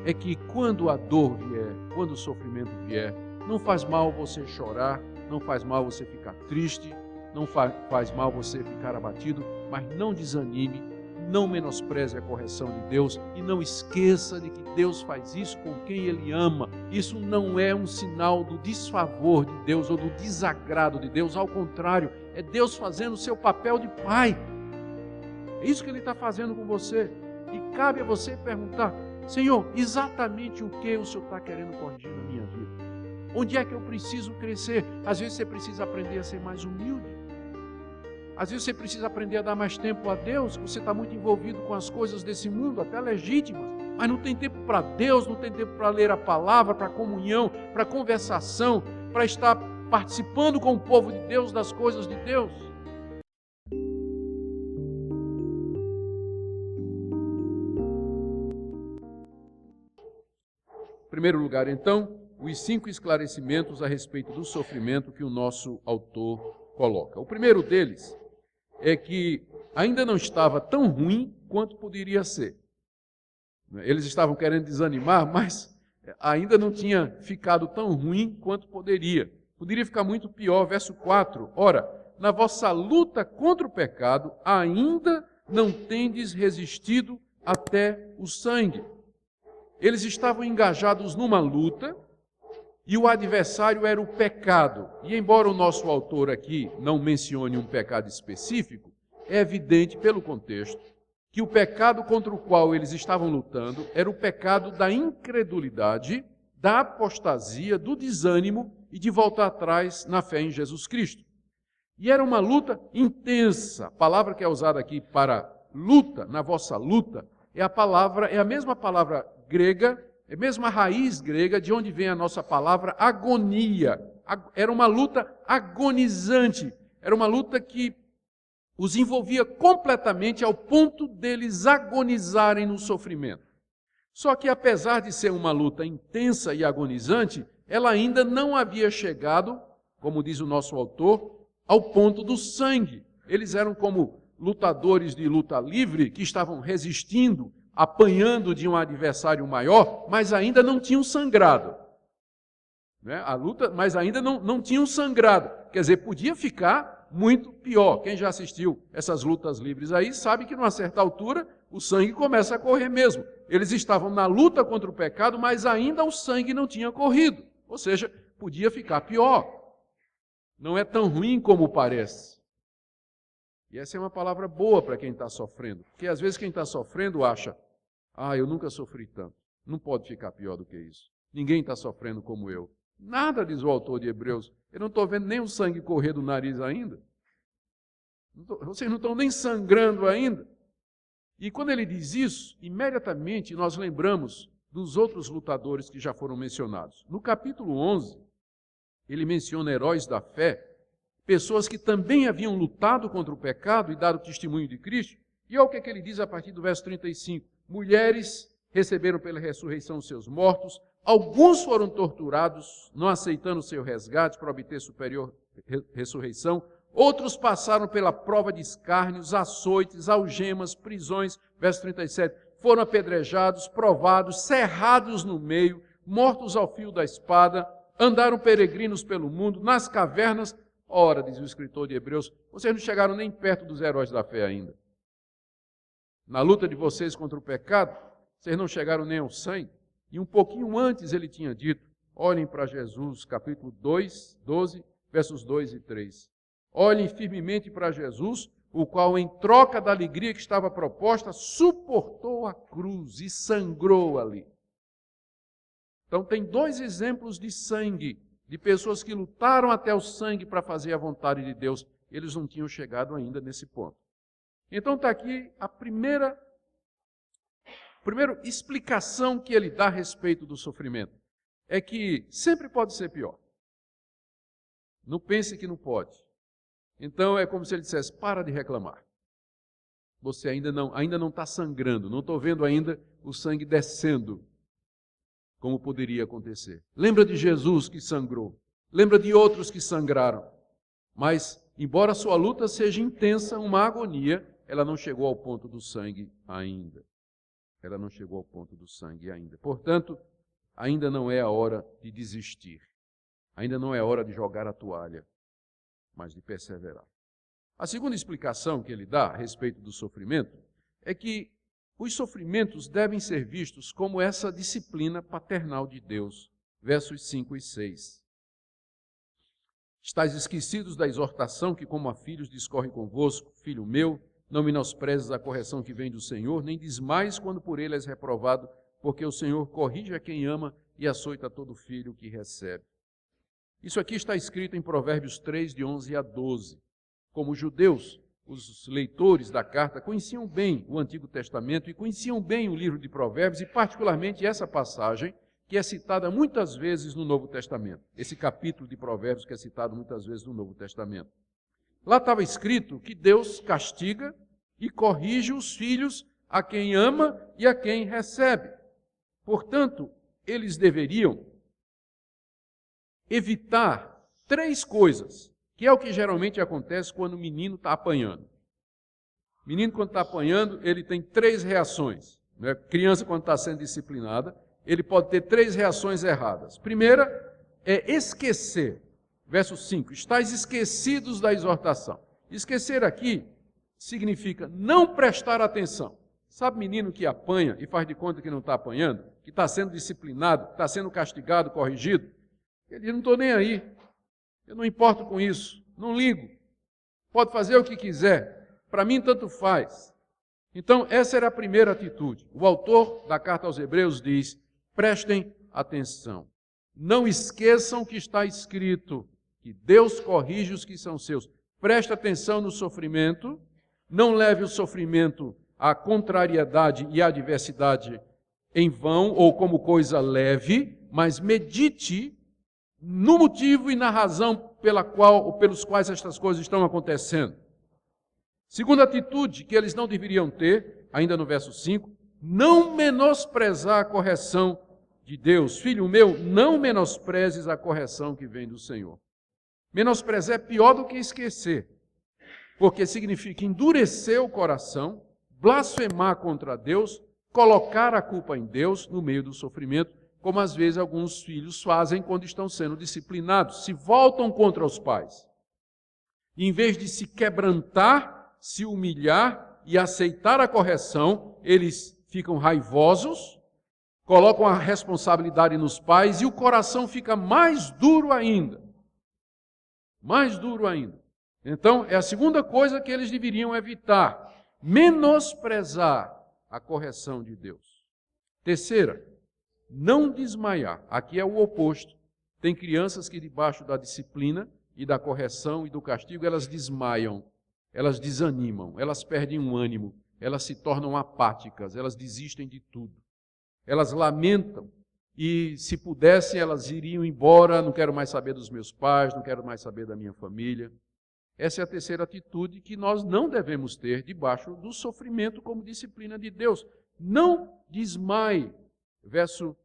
é que quando a dor vier, quando o sofrimento vier, não faz mal você chorar, não faz mal você ficar triste, não faz mal você ficar abatido, mas não desanime, não menospreze a correção de Deus e não esqueça de que Deus faz isso com quem Ele ama. Isso não é um sinal do desfavor de Deus ou do desagrado de Deus, ao contrário, é Deus fazendo o seu papel de pai. É isso que Ele está fazendo com você. E cabe a você perguntar: Senhor, exatamente o que o Senhor está querendo corrigir na minha vida? Onde é que eu preciso crescer? Às vezes você precisa aprender a ser mais humilde. Às vezes você precisa aprender a dar mais tempo a Deus. Você está muito envolvido com as coisas desse mundo, até legítimas, mas não tem tempo para Deus, não tem tempo para ler a palavra, para comunhão, para conversação, para estar participando com o povo de Deus das coisas de Deus. Em primeiro lugar, então, os 5 esclarecimentos a respeito do sofrimento que o nosso autor coloca. O primeiro deles é que ainda não estava tão ruim quanto poderia ser. Eles estavam querendo desanimar, mas ainda não tinha ficado tão ruim quanto poderia. Poderia ficar muito pior. Verso 4. Ora, na vossa luta contra o pecado, ainda não tendes resistido até o sangue. Eles estavam engajados numa luta e o adversário era o pecado. E embora o nosso autor aqui não mencione um pecado específico, é evidente pelo contexto que o pecado contra o qual eles estavam lutando era o pecado da incredulidade, da apostasia, do desânimo e de voltar atrás na fé em Jesus Cristo. E era uma luta intensa. A palavra que é usada aqui para luta, na vossa luta, é a mesma palavra grega, é a mesma raiz grega de onde vem a nossa palavra agonia. Era uma luta agonizante, era uma luta que os envolvia completamente ao ponto deles agonizarem no sofrimento. Só que apesar de ser uma luta intensa e agonizante, ela ainda não havia chegado, como diz o nosso autor, ao ponto do sangue. Eles eram como lutadores de luta livre que estavam resistindo, apanhando de um adversário maior, mas ainda não tinham sangrado. A luta, mas ainda não tinham sangrado. Quer dizer, podia ficar muito pior. Quem já assistiu essas lutas livres aí sabe que numa certa altura o sangue começa a correr mesmo. Eles estavam na luta contra o pecado, mas ainda o sangue não tinha corrido. Ou seja, podia ficar pior. Não é tão ruim como parece. E essa é uma palavra boa para quem está sofrendo. Porque às vezes quem está sofrendo acha: eu nunca sofri tanto. Não pode ficar pior do que isso. Ninguém está sofrendo como eu. Nada, diz o autor de Hebreus. Eu não estou vendo nem o sangue correr do nariz ainda. Vocês não estão nem sangrando ainda. E quando ele diz isso, imediatamente nós lembramos dos outros lutadores que já foram mencionados. No capítulo 11, ele menciona heróis da fé, pessoas que também haviam lutado contra o pecado e dado testemunho de Cristo. E olha o que ele diz a partir do verso 35. Mulheres receberam pela ressurreição seus mortos, alguns foram torturados, não aceitando o seu resgate para obter superior ressurreição, outros passaram pela prova de escárnios, açoites, algemas, prisões, verso 37, foram apedrejados, provados, cerrados no meio, mortos ao fio da espada, andaram peregrinos pelo mundo, nas cavernas. Ora, diz o escritor de Hebreus, vocês não chegaram nem perto dos heróis da fé ainda. Na luta de vocês contra o pecado, vocês não chegaram nem ao sangue. E um pouquinho antes ele tinha dito, olhem para Jesus, capítulo 2, 12, versos 2 e 3. Olhem firmemente para Jesus, o qual, em troca da alegria que estava proposta, suportou a cruz e sangrou ali. Então tem 2 exemplos de sangue, de pessoas que lutaram até o sangue para fazer a vontade de Deus. Eles não tinham chegado ainda nesse ponto. Então está aqui a primeira explicação que ele dá a respeito do sofrimento. É que sempre pode ser pior. Não pense que não pode. Então é como se ele dissesse, para de reclamar. Você ainda não está sangrando, não estou vendo ainda o sangue descendo, como poderia acontecer. Lembra de Jesus que sangrou. Lembra de outros que sangraram. Mas, embora a sua luta seja intensa, uma agonia, ela não chegou ao ponto do sangue ainda. Ela não chegou ao ponto do sangue ainda. Portanto, ainda não é a hora de desistir. Ainda não é hora de jogar a toalha, mas de perseverar. A segunda explicação que ele dá a respeito do sofrimento é que os sofrimentos devem ser vistos como essa disciplina paternal de Deus. Versos 5 e 6. Estais esquecidos da exortação que, como a filhos, discorre convosco, filho meu, não menosprezes a correção que vem do Senhor, nem desmais quando por ele és reprovado, porque o Senhor corrige a quem ama e açoita todo filho que recebe. Isso aqui está escrito em Provérbios 3, de 11 a 12. Como judeus, os leitores da carta conheciam bem o Antigo Testamento e conheciam bem o livro de Provérbios, e particularmente essa passagem, que é citada muitas vezes no Novo Testamento. Esse capítulo de Provérbios que é citado muitas vezes no Novo Testamento. Lá estava escrito que Deus castiga e corrige os filhos a quem ama e a quem recebe. Portanto, eles deveriam evitar 3 coisas, que é o que geralmente acontece quando o menino está apanhando. O menino, quando está apanhando, ele tem 3 reações. Né? Criança, quando está sendo disciplinada, ele pode ter 3 reações erradas. Primeira é esquecer. Verso 5, estais esquecidos da exortação. Esquecer aqui significa não prestar atenção. Sabe menino que apanha e faz de conta que não está apanhando? Que está sendo disciplinado, está sendo castigado, corrigido? Ele diz, não estou nem aí. Eu não importo com isso, não ligo. Pode fazer o que quiser. Para mim, tanto faz. Então, essa era a primeira atitude. O autor da carta aos Hebreus diz, prestem atenção. Não esqueçam o que está escrito, que Deus corrige os que são seus. Preste atenção no sofrimento, não leve o sofrimento à contrariedade e à adversidade em vão ou como coisa leve, mas medite no motivo e na razão pela qual ou pelos quais estas coisas estão acontecendo. Segunda atitude que eles não deveriam ter, ainda no verso 5, não menosprezar a correção de Deus. Filho meu, não menosprezes a correção que vem do Senhor. Menosprezar é pior do que esquecer, porque significa endurecer o coração, blasfemar contra Deus, colocar a culpa em Deus no meio do sofrimento, como às vezes alguns filhos fazem quando estão sendo disciplinados, se voltam contra os pais. E em vez de se quebrantar, se humilhar e aceitar a correção, eles ficam raivosos, colocam a responsabilidade nos pais e o coração fica mais duro ainda. Mais duro ainda. Então, é a segunda coisa que eles deveriam evitar, menosprezar a correção de Deus. Terceira, não desmaiar. Aqui é o oposto. Tem crianças que debaixo da disciplina e da correção e do castigo, elas desmaiam, elas desanimam, elas perdem o ânimo, elas se tornam apáticas, elas desistem de tudo. Elas lamentam e, se pudessem, elas iriam embora, não quero mais saber dos meus pais, não quero mais saber da minha família. Essa é a terceira atitude que nós não devemos ter debaixo do sofrimento como disciplina de Deus. Não desmaie.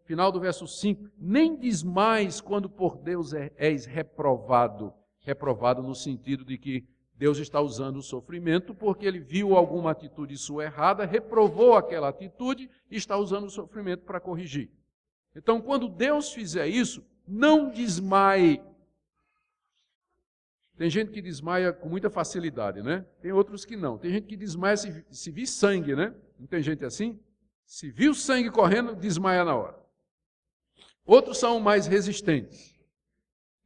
Final do verso 5, nem desmais quando por Deus és reprovado. Reprovado no sentido de que Deus está usando o sofrimento porque ele viu alguma atitude sua errada, reprovou aquela atitude e está usando o sofrimento para corrigir. Então, quando Deus fizer isso, não desmaie. Tem gente que desmaia com muita facilidade, né? Tem outros que não. Tem gente que desmaia se vir sangue, né? Não tem gente assim? Se viu sangue correndo, desmaia na hora. Outros são mais resistentes.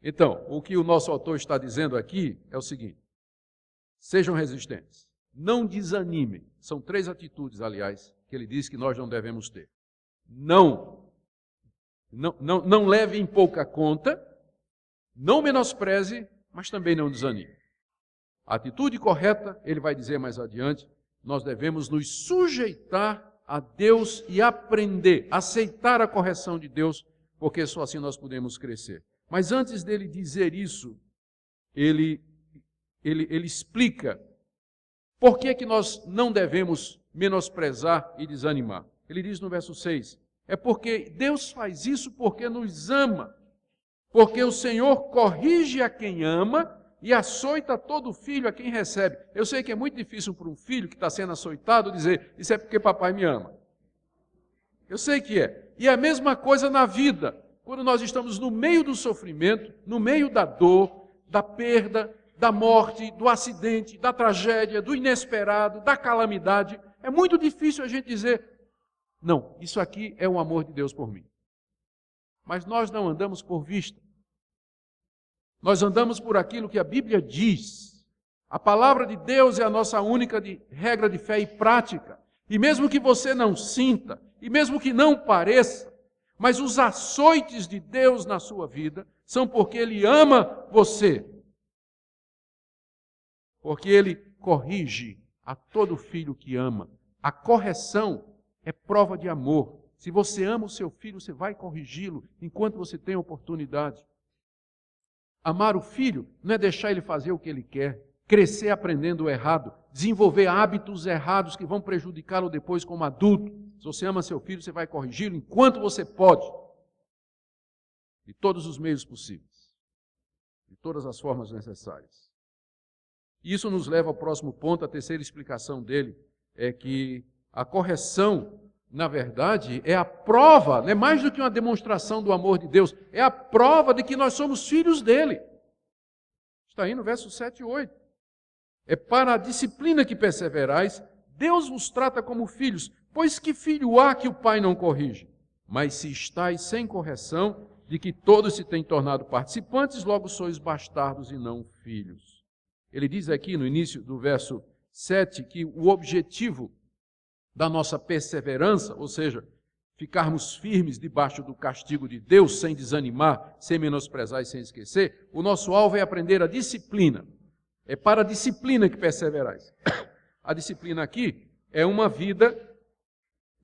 Então, o que o nosso autor está dizendo aqui é o seguinte: sejam resistentes, não desanimem. São 3 atitudes, aliás, que ele diz que nós não devemos ter. Não leve em pouca conta, não menospreze, mas também não desanime. A atitude correta, ele vai dizer mais adiante, nós devemos nos sujeitar a Deus e aprender, aceitar a correção de Deus, porque só assim nós podemos crescer. Mas antes dele dizer isso, ele explica por que nós não devemos menosprezar e desanimar. Ele diz no verso 6, é porque Deus faz isso porque nos ama, porque o Senhor corrige a quem ama e açoita todo filho a quem recebe. Eu sei que é muito difícil para um filho que está sendo açoitado dizer, isso é porque papai me ama. Eu sei que é. E é a mesma coisa na vida. Quando nós estamos no meio do sofrimento, no meio da dor, da perda, da morte, do acidente, da tragédia, do inesperado, da calamidade, é muito difícil a gente dizer, não, isso aqui é o amor de Deus por mim. Mas nós não andamos por vista. Nós andamos por aquilo que a Bíblia diz. A palavra de Deus é a nossa única regra de fé e prática. E mesmo que você não sinta, e mesmo que não pareça, mas os açoites de Deus na sua vida são porque Ele ama você. Porque Ele corrige a todo filho que ama. A correção é prova de amor. Se você ama o seu filho, você vai corrigi-lo enquanto você tem oportunidade. Amar o filho não é deixar ele fazer o que ele quer, crescer aprendendo o errado, desenvolver hábitos errados que vão prejudicá-lo depois como adulto. Se você ama seu filho, você vai corrigi-lo enquanto você pode. De todos os meios possíveis. De todas as formas necessárias. Isso nos leva ao próximo ponto, a terceira explicação dele, é que a correção, na verdade, é a prova, não é mais do que uma demonstração do amor de Deus, é a prova de que nós somos filhos dele. Está aí no verso 7 e 8. É para a disciplina que perseverais, Deus vos trata como filhos, pois que filho há que o pai não corrige? Mas se estáis sem correção, de que todos se têm tornado participantes, logo sois bastardos e não filhos. Ele diz aqui no início do verso 7 que o objetivo da nossa perseverança, ou seja, ficarmos firmes debaixo do castigo de Deus, sem desanimar, sem menosprezar e sem esquecer, o nosso alvo é aprender a disciplina. É para a disciplina que perseverais. A disciplina aqui é uma vida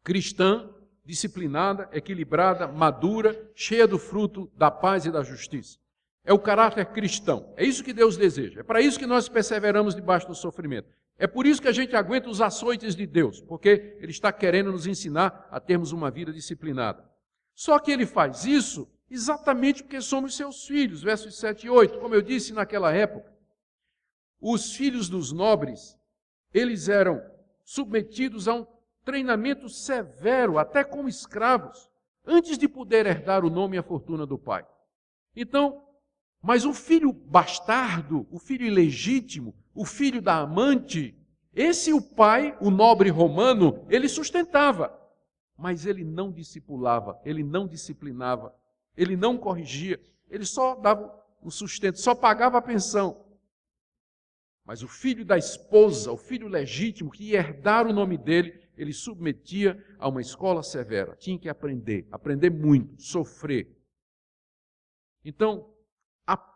cristã, disciplinada, equilibrada, madura, cheia do fruto da paz e da justiça. É o caráter cristão. É isso que Deus deseja. É para isso que nós perseveramos debaixo do sofrimento. É por isso que a gente aguenta os açoites de Deus, porque Ele está querendo nos ensinar a termos uma vida disciplinada. Só que Ele faz isso exatamente porque somos seus filhos, versos 7 e 8. Como eu disse naquela época, os filhos dos nobres, eles eram submetidos a um treinamento severo, até como escravos, antes de poder herdar o nome e a fortuna do pai. Então, mas o filho bastardo, o filho ilegítimo, o filho da amante, esse o pai, o nobre romano, ele sustentava, mas ele não discipulava, ele não disciplinava, ele não corrigia, ele só dava o sustento, só pagava a pensão. Mas o filho da esposa, o filho legítimo, que ia herdar o nome dele, ele submetia a uma escola severa, tinha que aprender muito, sofrer. Então,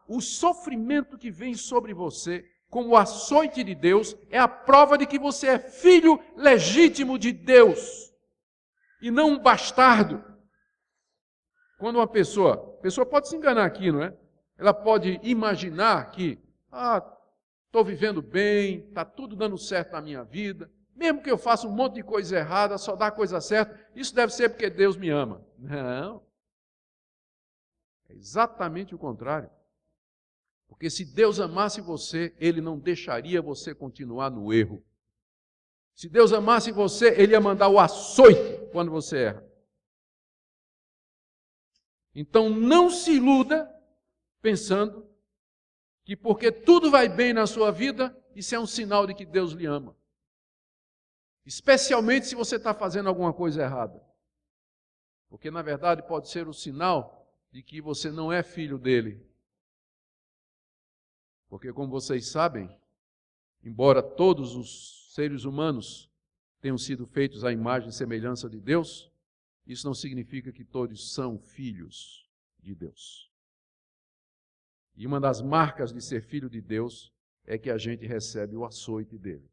o sofrimento que vem sobre você, como o açoite de Deus, é a prova de que você é filho legítimo de Deus, e não um bastardo. Quando uma pessoa pode se enganar aqui, não é? Ela pode imaginar que, estou vivendo bem, está tudo dando certo na minha vida, mesmo que eu faça um monte de coisa errada, só dá coisa certa, isso deve ser porque Deus me ama. Não. É exatamente o contrário. Porque se Deus amasse você, Ele não deixaria você continuar no erro. Se Deus amasse você, Ele ia mandar o açoite quando você erra. Então não se iluda pensando que porque tudo vai bem na sua vida, isso é um sinal de que Deus lhe ama. Especialmente se você está fazendo alguma coisa errada. Porque na verdade pode ser o sinal de que você não é filho dele. Porque, como vocês sabem, embora todos os seres humanos tenham sido feitos à imagem e semelhança de Deus, isso não significa que todos são filhos de Deus. E uma das marcas de ser filho de Deus é que a gente recebe o açoite dele.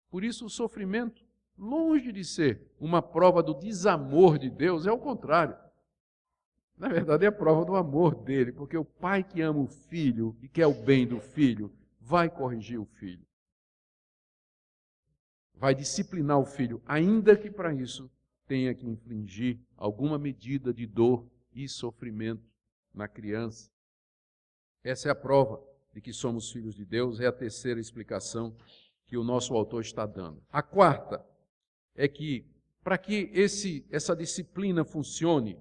Por isso, o sofrimento, longe de ser uma prova do desamor de Deus, é o contrário. Na verdade, é a prova do amor dele, porque o pai que ama o filho e quer o bem do filho, vai corrigir o filho. Vai disciplinar o filho, ainda que para isso tenha que infligir alguma medida de dor e sofrimento na criança. Essa é a prova de que somos filhos de Deus, é a terceira explicação que o nosso autor está dando. A quarta é que para que essa disciplina funcione,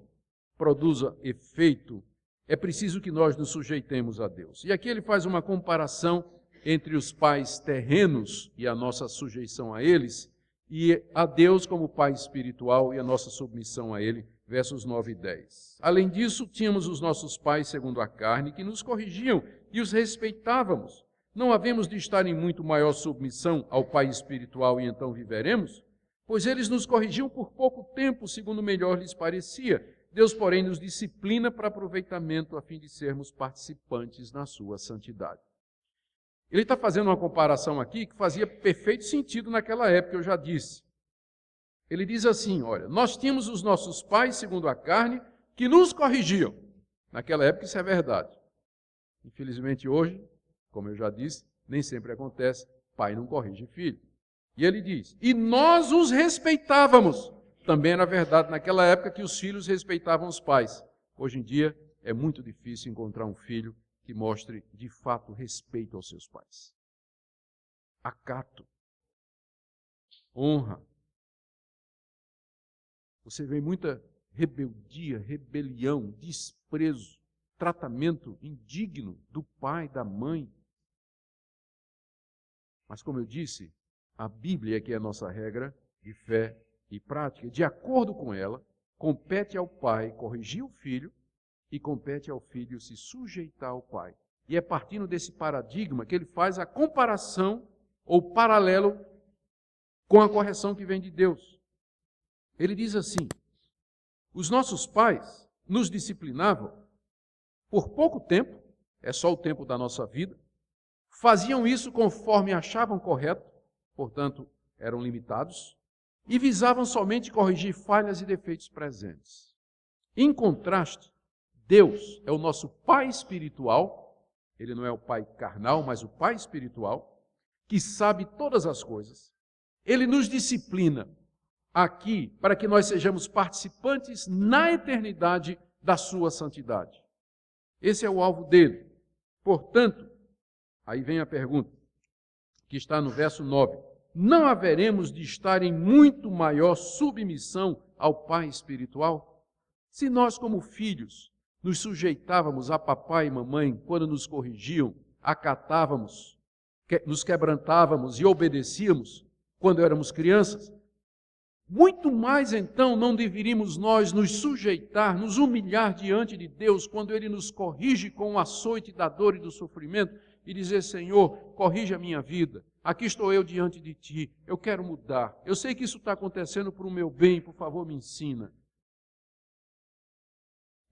produza efeito, é preciso que nós nos sujeitemos a Deus. E aqui ele faz uma comparação entre os pais terrenos e a nossa sujeição a eles, e a Deus como Pai espiritual e a nossa submissão a Ele, versos 9 e 10. Além disso, tínhamos os nossos pais segundo a carne, que nos corrigiam e os respeitávamos. Não havemos de estar em muito maior submissão ao Pai espiritual e então viveremos? Pois eles nos corrigiam por pouco tempo, segundo melhor lhes parecia. Deus, porém, nos disciplina para aproveitamento, a fim de sermos participantes na sua santidade. Ele está fazendo uma comparação aqui que fazia perfeito sentido naquela época, eu já disse. Ele diz assim, olha, nós tínhamos os nossos pais, segundo a carne, que nos corrigiam. Naquela época isso é verdade. Infelizmente hoje, como eu já disse, nem sempre acontece, pai não corrige filho. E ele diz, e nós os respeitávamos. Também era verdade naquela época que os filhos respeitavam os pais. Hoje em dia é muito difícil encontrar um filho que mostre de fato respeito aos seus pais. Acato. Honra. Você vê muita rebeldia, rebelião, desprezo, tratamento indigno do pai, da mãe. Mas como eu disse, a Bíblia, que é a nossa regra de fé e prática, de acordo com ela, compete ao pai corrigir o filho e compete ao filho se sujeitar ao pai. E é partindo desse paradigma que ele faz a comparação ou paralelo com a correção que vem de Deus. Ele diz assim, os nossos pais nos disciplinavam por pouco tempo, é só o tempo da nossa vida, faziam isso conforme achavam correto, portanto, eram limitados, e visavam somente corrigir falhas e defeitos presentes. Em contraste, Deus é o nosso Pai espiritual, Ele não é o Pai carnal, mas o Pai espiritual, que sabe todas as coisas. Ele nos disciplina aqui para que nós sejamos participantes na eternidade da sua santidade. Esse é o alvo dele. Portanto, aí vem a pergunta, que está no verso 9. Não haveremos de estar em muito maior submissão ao Pai espiritual? Se nós, como filhos, nos sujeitávamos a papai e mamãe quando nos corrigiam, acatávamos, nos quebrantávamos e obedecíamos quando éramos crianças, muito mais então não deveríamos nós nos sujeitar, nos humilhar diante de Deus quando Ele nos corrige com o açoite da dor e do sofrimento e dizer, Senhor, corrige a minha vida, aqui estou eu diante de Ti, eu quero mudar, eu sei que isso está acontecendo para o meu bem, por favor me ensina.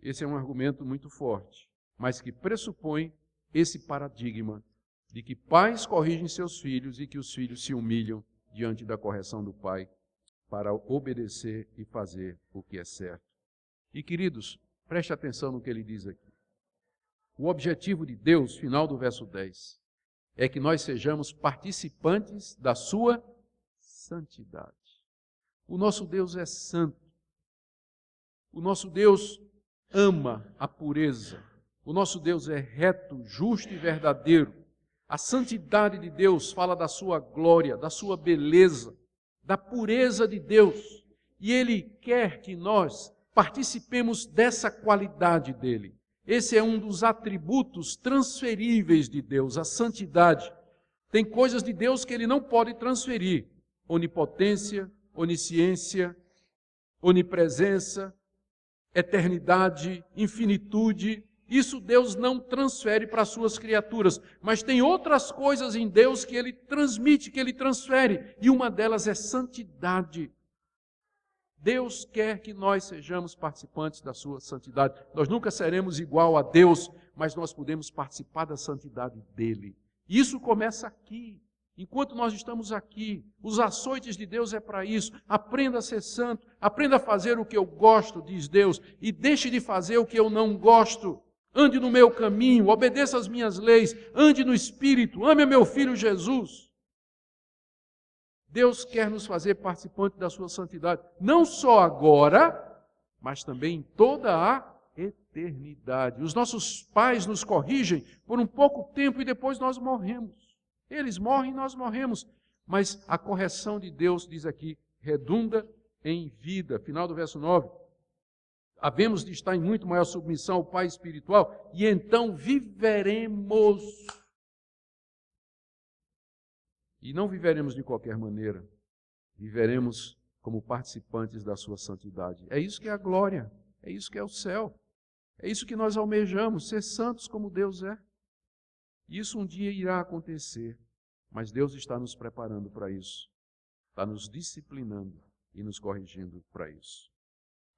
Esse é um argumento muito forte, mas que pressupõe esse paradigma de que pais corrigem seus filhos e que os filhos se humilham diante da correção do pai para obedecer e fazer o que é certo. E, queridos, preste atenção no que ele diz aqui. O objetivo de Deus, final do verso 10, é que nós sejamos participantes da sua santidade. O nosso Deus é santo. O nosso Deus ama a pureza. O nosso Deus é reto, justo e verdadeiro. A santidade de Deus fala da sua glória, da sua beleza, da pureza de Deus. E Ele quer que nós participemos dessa qualidade dEle. Esse é um dos atributos transferíveis de Deus, a santidade. Tem coisas de Deus que Ele não pode transferir. Onipotência, onisciência, onipresença, eternidade, infinitude, isso Deus não transfere para as suas criaturas, mas tem outras coisas em Deus que Ele transmite, que Ele transfere, e uma delas é santidade. Deus quer que nós sejamos participantes da sua santidade. Nós nunca seremos igual a Deus, mas nós podemos participar da santidade dEle. Isso começa aqui. Enquanto nós estamos aqui, os açoites de Deus é para isso. Aprenda a ser santo, aprenda a fazer o que eu gosto, diz Deus, e deixe de fazer o que eu não gosto. Ande no meu caminho, obedeça às minhas leis, ande no Espírito, ame a meu Filho Jesus. Deus quer nos fazer participantes da sua santidade, não só agora, mas também em toda a eternidade. Os nossos pais nos corrigem por um pouco tempo e depois nós morremos. Eles morrem e nós morremos. Mas a correção de Deus, diz aqui, redunda em vida. Final do verso 9. Havemos de estar em muito maior submissão ao Pai espiritual, e então viveremos. E não viveremos de qualquer maneira. Viveremos como participantes da sua santidade. É isso que é a glória, é isso que é o céu. É isso que nós almejamos, ser santos como Deus é. Isso um dia irá acontecer, mas Deus está nos preparando para isso. Está nos disciplinando e nos corrigindo para isso.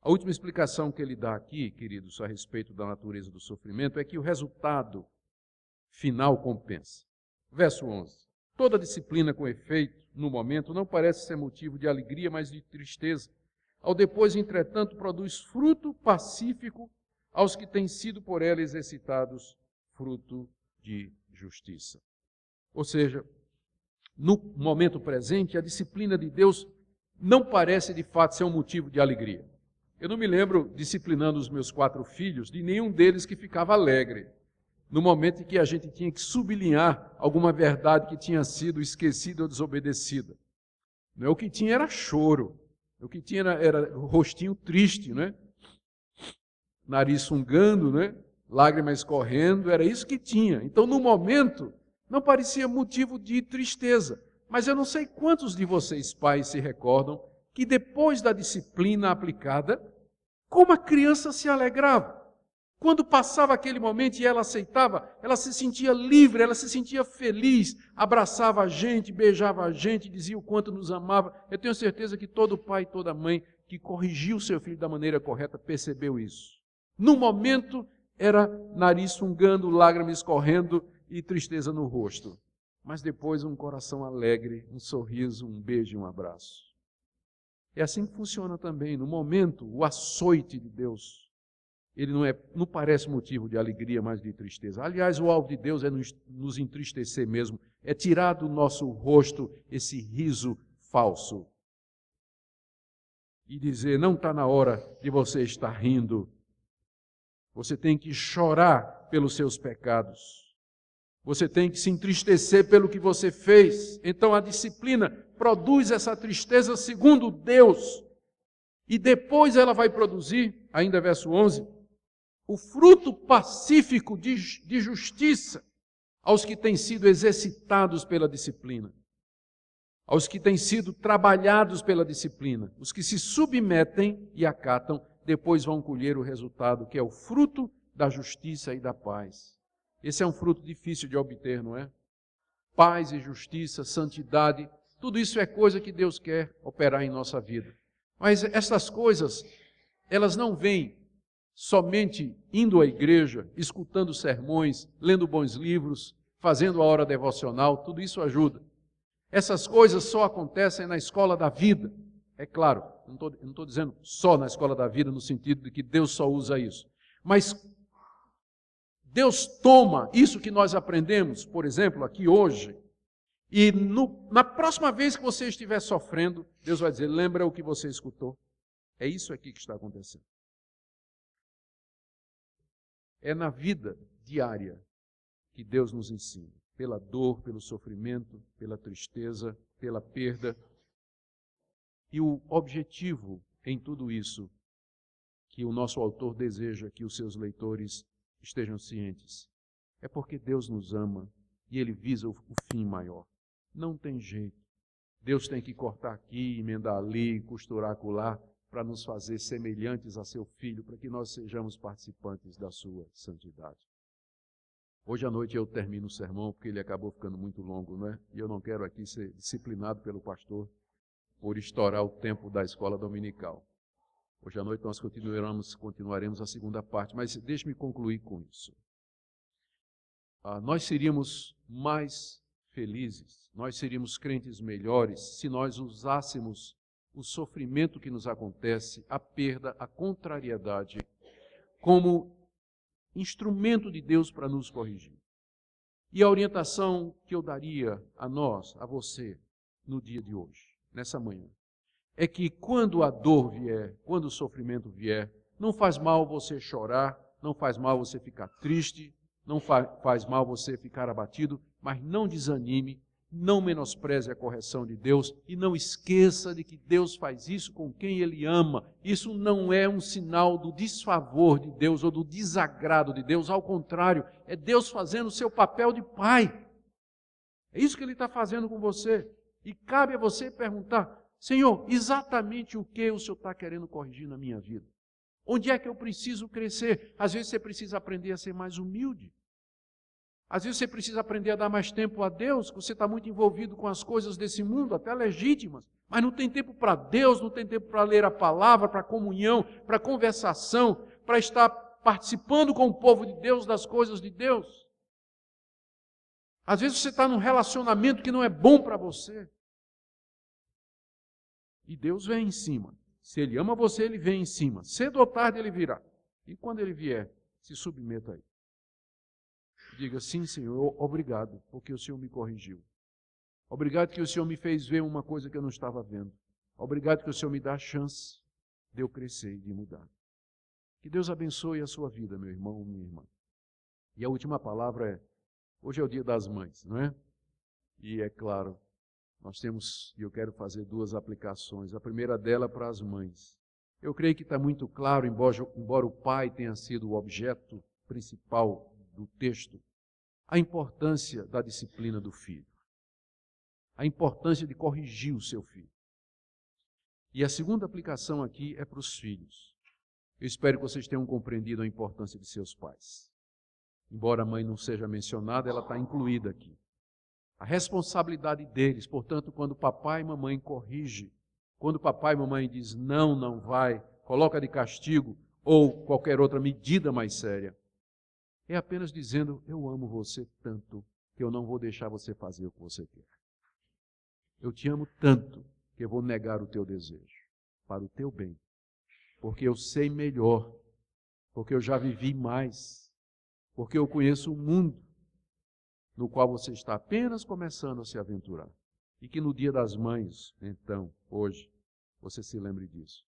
A última explicação que ele dá aqui, queridos, a respeito da natureza do sofrimento, é que o resultado final compensa. Verso 11. Toda disciplina com efeito, no momento, não parece ser motivo de alegria, mas de tristeza. Ao depois, entretanto, produz fruto pacífico aos que têm sido por ela exercitados, fruto de justiça. Ou seja, no momento presente, a disciplina de Deus não parece de fato ser um motivo de alegria. Eu não me lembro, disciplinando os meus 4 filhos, de nenhum deles que ficava alegre no momento em que a gente tinha que sublinhar alguma verdade que tinha sido esquecida ou desobedecida. O que tinha era choro, o que tinha era o rostinho triste, né? Nariz sungando, né? Lágrimas escorrendo, era isso que tinha. Então, no momento, não parecia motivo de tristeza. Mas eu não sei quantos de vocês, pais, se recordam que depois da disciplina aplicada, como a criança se alegrava. Quando passava aquele momento e ela aceitava, ela se sentia livre, ela se sentia feliz, abraçava a gente, beijava a gente, dizia o quanto nos amava. Eu tenho certeza que todo pai e toda mãe que corrigiu o seu filho da maneira correta percebeu isso. No momento, era nariz fungando, lágrimas escorrendo e tristeza no rosto. Mas depois um coração alegre, um sorriso, um beijo e um abraço. É assim que funciona também. No momento, o açoite de Deus, ele não parece motivo de alegria, mas de tristeza. Aliás, o alvo de Deus é nos entristecer mesmo, é tirar do nosso rosto esse riso falso. E dizer, não está na hora de você estar rindo. Você tem que chorar pelos seus pecados. Você tem que se entristecer pelo que você fez. Então a disciplina produz essa tristeza segundo Deus. E depois ela vai produzir, ainda verso 11, o fruto pacífico de justiça aos que têm sido exercitados pela disciplina. Aos que têm sido trabalhados pela disciplina. Os que se submetem e acatam, depois vão colher o resultado, que é o fruto da justiça e da paz. Esse é um fruto difícil de obter, não é? Paz e justiça, santidade, tudo isso é coisa que Deus quer operar em nossa vida. Mas essas coisas, elas não vêm somente indo à igreja, escutando sermões, lendo bons livros, fazendo a hora devocional, tudo isso ajuda. Essas coisas só acontecem na escola da vida. É claro, não estou dizendo só na escola da vida, no sentido de que Deus só usa isso. Mas Deus toma isso que nós aprendemos, por exemplo, aqui hoje, e na próxima vez que você estiver sofrendo, Deus vai dizer, lembra o que você escutou? É isso aqui que está acontecendo. É na vida diária que Deus nos ensina, pela dor, pelo sofrimento, pela tristeza, pela perda. E o objetivo em tudo isso, que o nosso autor deseja que os seus leitores estejam cientes, é porque Deus nos ama e Ele visa o fim maior. Não tem jeito. Deus tem que cortar aqui, emendar ali, costurar acolá, para nos fazer semelhantes a seu Filho, para que nós sejamos participantes da sua santidade. Hoje à noite eu termino o sermão, porque ele acabou ficando muito longo, não é? E eu não quero aqui ser disciplinado pelo pastor por estourar o tempo da escola dominical. Hoje à noite nós continuaremos a segunda parte, mas deixe-me concluir com isso. Nós seríamos mais felizes, nós seríamos crentes melhores se nós usássemos o sofrimento que nos acontece, a perda, a contrariedade, como instrumento de Deus para nos corrigir. E a orientação que eu daria a nós, a você, no dia de hoje, nessa manhã, é que quando a dor vier, quando o sofrimento vier, não faz mal você chorar, não faz mal você ficar triste, não faz mal você ficar abatido, mas não desanime, não menospreze a correção de Deus e não esqueça de que Deus faz isso com quem Ele ama. Isso não é um sinal do desfavor de Deus ou do desagrado de Deus, ao contrário, é Deus fazendo o seu papel de pai. É isso que Ele está fazendo com você. E cabe a você perguntar: Senhor, exatamente o que o Senhor está querendo corrigir na minha vida? Onde é que eu preciso crescer? Às vezes você precisa aprender a ser mais humilde. Às vezes você precisa aprender a dar mais tempo a Deus, que você está muito envolvido com as coisas desse mundo, até legítimas, mas não tem tempo para Deus, não tem tempo para ler a palavra, para comunhão, para conversação, para estar participando com o povo de Deus das coisas de Deus. Às vezes você está num relacionamento que não é bom para você. E Deus vem em cima. Se Ele ama você, Ele vem em cima. Cedo ou tarde Ele virá. E quando Ele vier, se submeta a Ele. Diga: sim, Senhor, obrigado, porque o Senhor me corrigiu. Obrigado que o Senhor me fez ver uma coisa que eu não estava vendo. Obrigado que o Senhor me dá a chance de eu crescer e de mudar. Que Deus abençoe a sua vida, meu irmão, minha irmã. E a última palavra é: hoje é o Dia das Mães, não é? E é claro, nós temos, e eu quero fazer duas aplicações. A primeira dela para as mães. Eu creio que está muito claro, embora o pai tenha sido o objeto principal do texto, a importância da disciplina do filho. A importância de corrigir o seu filho. E a segunda aplicação aqui é para os filhos. Eu espero que vocês tenham compreendido a importância de seus pais. Embora a mãe não seja mencionada, ela está incluída aqui. A responsabilidade deles, portanto, quando papai e mamãe corrigem, quando papai e mamãe diz não, não vai, coloca de castigo ou qualquer outra medida mais séria, é apenas dizendo: eu amo você tanto que eu não vou deixar você fazer o que você quer. Eu te amo tanto que eu vou negar o teu desejo, para o teu bem, porque eu sei melhor, porque eu já vivi mais, porque eu conheço o mundo no qual você está apenas começando a se aventurar. E que no Dia das Mães, então, hoje, você se lembre disso.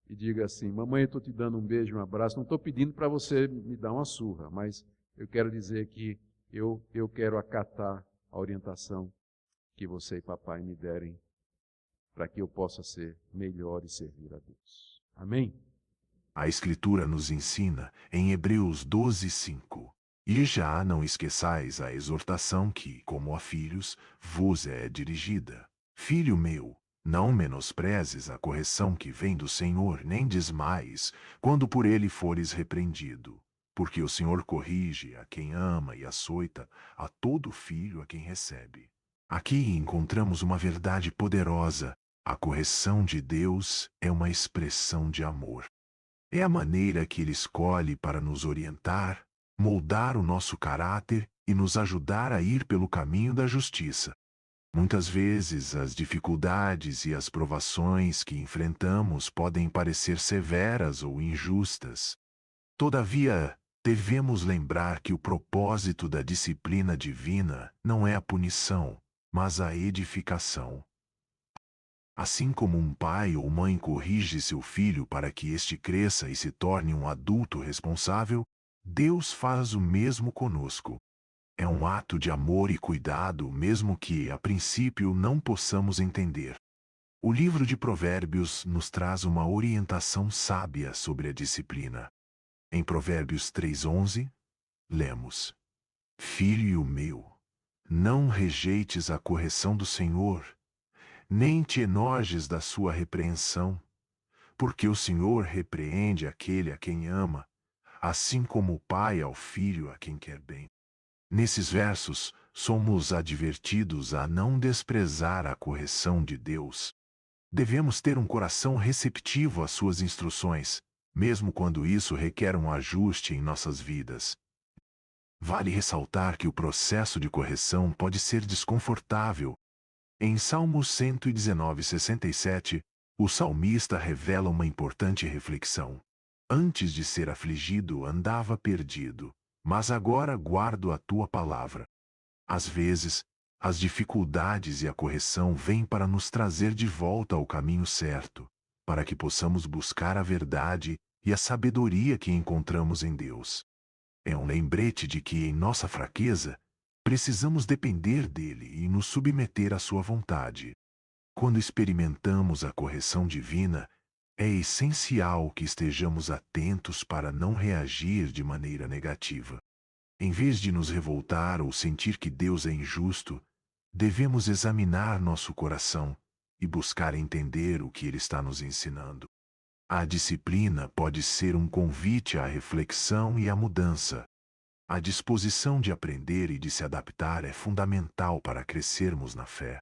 E diga assim: mamãe, eu estou te dando um beijo, um abraço, não estou pedindo para você me dar uma surra, mas eu quero dizer que eu quero acatar a orientação que você e papai me derem para que eu possa ser melhor e servir a Deus. Amém? A Escritura nos ensina em Hebreus 12:5: E já não esqueçais a exortação que, como a filhos, vos é dirigida. Filho meu, não menosprezes a correção que vem do Senhor, nem desmaies, quando por ele fores repreendido. Porque o Senhor corrige a quem ama e açoita a todo filho a quem recebe. Aqui encontramos uma verdade poderosa: a correção de Deus é uma expressão de amor. É a maneira que Ele escolhe para nos orientar, moldar o nosso caráter e nos ajudar a ir pelo caminho da justiça. Muitas vezes, as dificuldades e as provações que enfrentamos podem parecer severas ou injustas. Todavia, devemos lembrar que o propósito da disciplina divina não é a punição, mas a edificação. Assim como um pai ou mãe corrige seu filho para que este cresça e se torne um adulto responsável, Deus faz o mesmo conosco. É um ato de amor e cuidado, mesmo que, a princípio, não possamos entender. O livro de Provérbios nos traz uma orientação sábia sobre a disciplina. Em Provérbios 3:11, lemos: Filho meu, não rejeites a correção do Senhor, nem te enojes da sua repreensão, porque o Senhor repreende aquele a quem ama, assim como o pai ao filho a quem quer bem. Nesses versos, somos advertidos a não desprezar a correção de Deus. Devemos ter um coração receptivo às suas instruções, mesmo quando isso requer um ajuste em nossas vidas. Vale ressaltar que o processo de correção pode ser desconfortável. Em Salmos 119:67, o salmista revela uma importante reflexão. Antes de ser afligido, andava perdido, mas agora guardo a tua palavra. Às vezes, as dificuldades e a correção vêm para nos trazer de volta ao caminho certo, para que possamos buscar a verdade e a sabedoria que encontramos em Deus. É um lembrete de que, em nossa fraqueza, Precisamos depender dele e nos submeter à sua vontade. Quando experimentamos a correção divina, é essencial que estejamos atentos para não reagir de maneira negativa. Em vez de nos revoltar ou sentir que Deus é injusto, devemos examinar nosso coração e buscar entender o que Ele está nos ensinando. A disciplina pode ser um convite à reflexão e à mudança. A disposição de aprender e de se adaptar é fundamental para crescermos na fé.